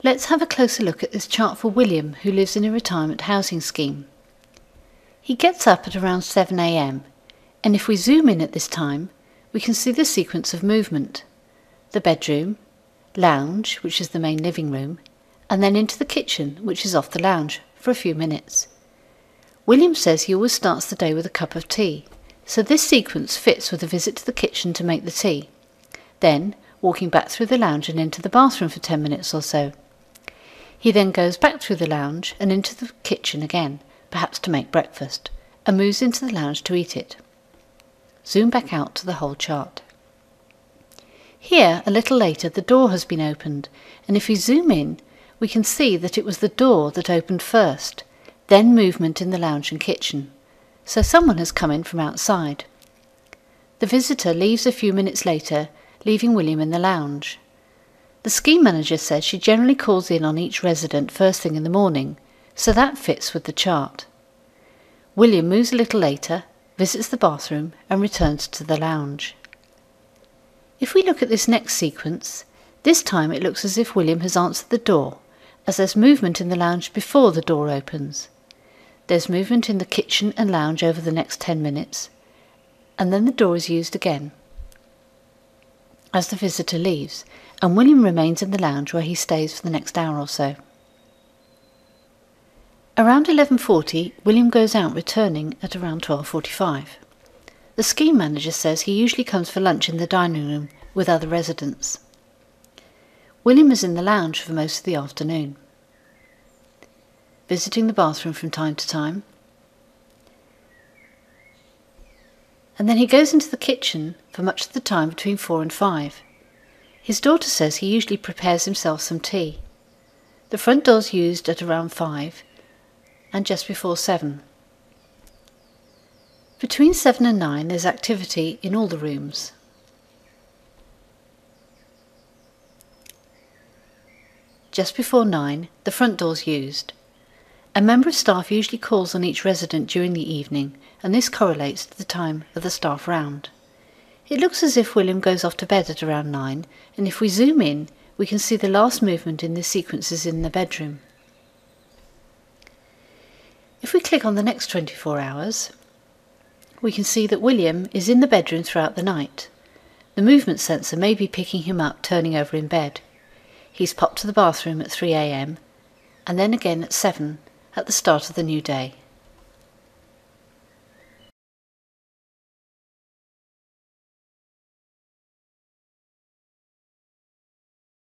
Let's have a closer look at this chart for William, who lives in a retirement housing scheme. He gets up at around 7 a.m, and if we zoom in at this time, we can see the sequence of movement. The bedroom, lounge, which is the main living room, and then into the kitchen, which is off the lounge, for a few minutes. William says he always starts the day with a cup of tea, so this sequence fits with a visit to the kitchen to make the tea, then walking back through the lounge and into the bathroom for 10 minutes or so. He then goes back through the lounge and into the kitchen again, perhaps to make breakfast, and moves into the lounge to eat it. Zoom back out to the whole chart. Here, a little later, the door has been opened, and if we zoom in, we can see that it was the door that opened first, then movement in the lounge and kitchen. So someone has come in from outside. The visitor leaves a few minutes later, leaving William in the lounge. The scheme manager says she generally calls in on each resident first thing in the morning, so that fits with the chart. William moves a little later, visits the bathroom and returns to the lounge. If we look at this next sequence, this time it looks as if William has answered the door, as there's movement in the lounge before the door opens. There's movement in the kitchen and lounge over the next 10 minutes, and then the door is used again as the visitor leaves, and William remains in the lounge where he stays for the next hour or so. Around 11:40, William goes out, returning at around 12:45. The scheme manager says he usually comes for lunch in the dining room with other residents. William is in the lounge for most of the afternoon, visiting the bathroom from time to time, and then he goes into the kitchen for much of the time between 4 and 5. His daughter says he usually prepares himself some tea. The front door's used at around 5 and just before 7. Between 7 and 9 there's activity in all the rooms. Just before 9, the front door's used. A member of staff usually calls on each resident during the evening, and this correlates to the time of the staff round. It looks as if William goes off to bed at around 9, and if we zoom in, we can see the last movement in this sequence is in the bedroom. If we click on the next 24 hours, we can see that William is in the bedroom throughout the night. The movement sensor may be picking him up turning over in bed. He's popped to the bathroom at 3 a.m, and then again at 7 at the start of the new day.